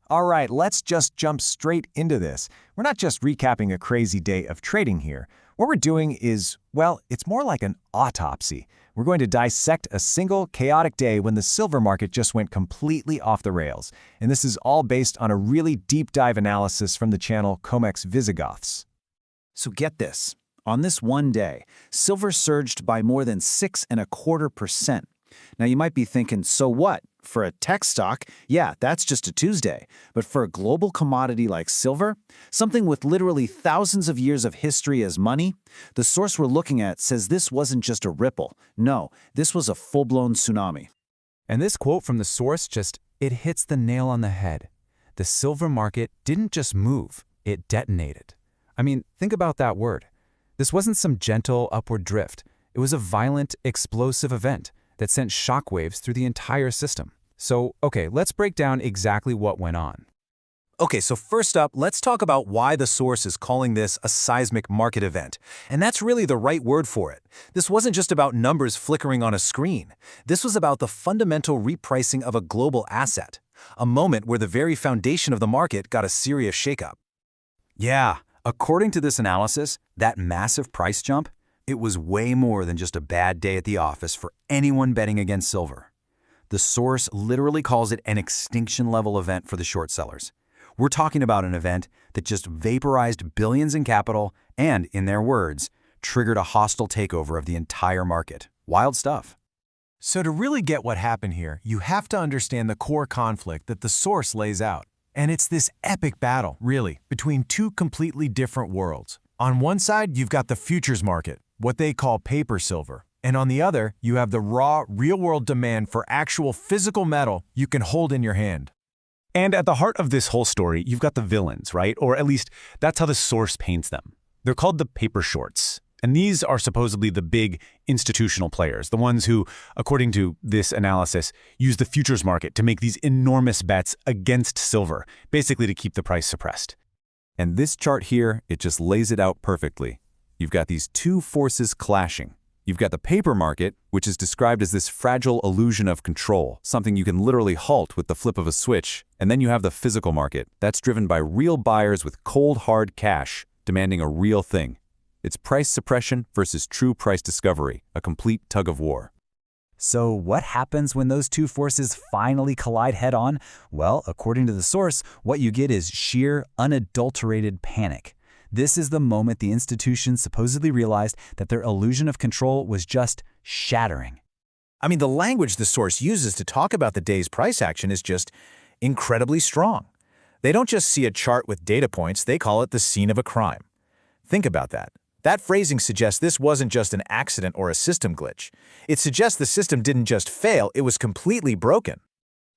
All right, let's just jump straight into this. We're not just recapping a crazy day of trading here. What we're doing is, well, it's more like an autopsy. We're going to dissect a single chaotic day when the silver market just went completely off the rails. And this is all based on a really deep dive analysis from the channel COMEX Visigoths. So get this. On this one day, silver surged by more than 6.25%. Now you might be thinking, so what? For a tech stock, yeah, that's just a Tuesday. But for a global commodity like silver, something with literally thousands of years of history as money, the source we're looking at says this wasn't just a ripple. No, this was a full-blown tsunami. And this quote from the source it hits the nail on the head. The silver market didn't just move, it detonated. I mean, think about that word. This wasn't some gentle upward drift. It was a violent, explosive event that sent shockwaves through the entire system. So, okay, let's break down exactly what went on. Okay, so first up, let's talk about why the source is calling this a seismic market event. And that's really the right word for it. This wasn't just about numbers flickering on a screen. This was about the fundamental repricing of a global asset, a moment where the very foundation of the market got a serious shakeup. Yeah, according to this analysis, that massive price jump, it was way more than just a bad day at the office for anyone betting against silver. The source literally calls it an extinction-level event for the short sellers. We're talking about an event that just vaporized billions in capital and, in their words, triggered a hostile takeover of the entire market. Wild stuff. So to really get what happened here, you have to understand the core conflict that the source lays out. And it's this epic battle, really, between two completely different worlds. On one side, you've got the futures market, what they call paper silver. And on the other, you have the raw, real-world demand for actual physical metal you can hold in your hand. And at the heart of this whole story, you've got the villains, right? Or at least that's how the source paints them. They're called the paper shorts. And these are supposedly the big institutional players, the ones who, according to this analysis, use the futures market to make these enormous bets against silver, basically to keep the price suppressed. And this chart here, it just lays it out perfectly. You've got these two forces clashing. You've got the paper market, which is described as this fragile illusion of control, something you can literally halt with the flip of a switch. And then you have the physical market. That's driven by real buyers with cold, hard cash, demanding a real thing. It's price suppression versus true price discovery, a complete tug of war. So what happens when those two forces finally collide head-on? Well, according to the source, what you get is sheer, unadulterated panic. This is the moment the institutions supposedly realized that their illusion of control was just shattering. I mean, the language the source uses to talk about the day's price action is just incredibly strong. They don't just see a chart with data points, they call it the scene of a crime. Think about that. That phrasing suggests this wasn't just an accident or a system glitch. It suggests the system didn't just fail, it was completely broken.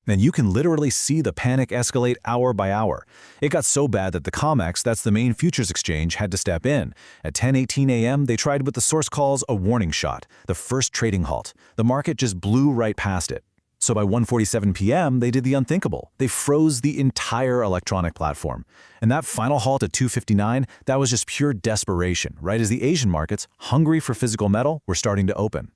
And you can literally see the panic escalate hour by hour. It got so bad that the COMEX, that's the main futures exchange, had to step in. At 10:18 a.m., they tried what the source calls a warning shot, the first trading halt. The market just blew right past it. So by 1:47 p.m., they did the unthinkable. They froze the entire electronic platform. And that final halt at 2:59, that was just pure desperation, right as the Asian markets, hungry for physical metal, were starting to open.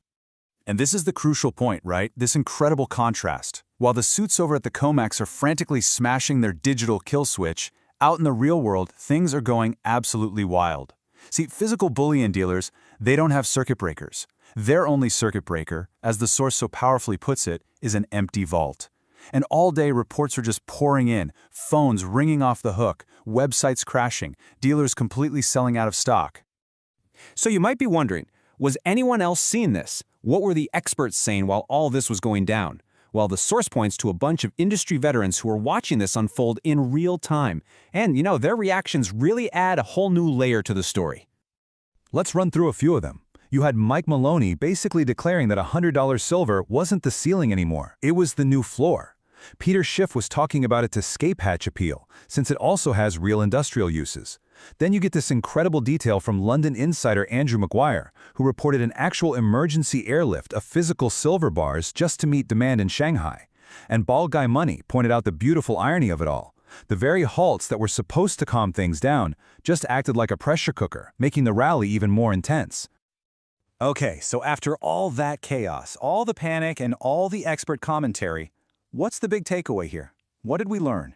And this is the crucial point, right? This incredible contrast. While the suits over at the COMEX are frantically smashing their digital kill switch, out in the real world, things are going absolutely wild. See, physical bullion dealers, they don't have circuit breakers. Their only circuit breaker, as the source so powerfully puts it, is an empty vault. And all day reports are just pouring in, phones ringing off the hook, websites crashing, dealers completely selling out of stock. So you might be wondering, was anyone else seeing this? What were the experts saying while all this was going down? Well, the source points to a bunch of industry veterans who are watching this unfold in real time. And, their reactions really add a whole new layer to the story. Let's run through a few of them. You had Mike Maloney basically declaring that $100 silver wasn't the ceiling anymore. It was the new floor. Peter Schiff was talking about its escape hatch appeal, since it also has real industrial uses. Then you get this incredible detail from London insider Andrew Maguire, who reported an actual emergency airlift of physical silver bars just to meet demand in Shanghai. And Bald Guy Money pointed out the beautiful irony of it all. The very halts that were supposed to calm things down just acted like a pressure cooker, making the rally even more intense. Okay, so after all that chaos, all the panic, and all the expert commentary, what's the big takeaway here? What did we learn?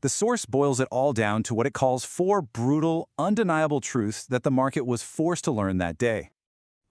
The source boils it all down to what it calls 4 brutal, undeniable truths that the market was forced to learn that day.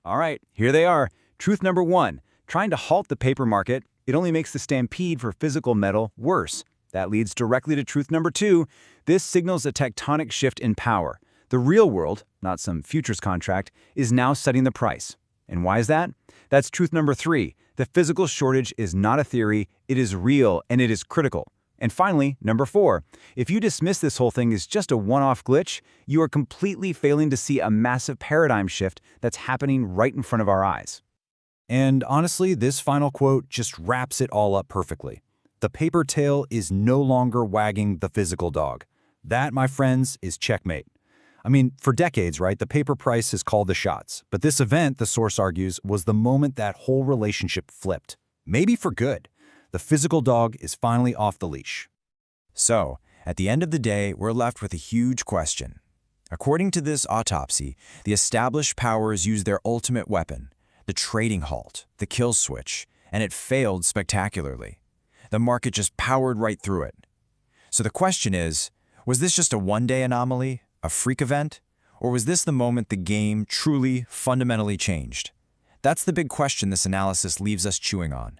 All right, here they are. Truth number 1, trying to halt the paper market, it only makes the stampede for physical metal worse. That leads directly to truth number 2. This signals a tectonic shift in power. The real world, not some futures contract, is now setting the price. And why is that? That's truth number 3. The physical shortage is not a theory, it is real and it is critical. And finally, number 4. If you dismiss this whole thing as just a one-off glitch, you are completely failing to see a massive paradigm shift that's happening right in front of our eyes. And honestly, this final quote just wraps it all up perfectly. The paper tail is no longer wagging the physical dog. That, my friends, is checkmate. I mean, for decades, right, the paper price has called the shots. But this event, the source argues, was the moment that whole relationship flipped. Maybe for good. The physical dog is finally off the leash. So, at the end of the day, we're left with a huge question. According to this autopsy, the established powers used their ultimate weapon, the trading halt, the kill switch, and it failed spectacularly. The market just powered right through it. So the question is, was this just a one-day anomaly, a freak event, or was this the moment the game truly, fundamentally changed? That's the big question this analysis leaves us chewing on.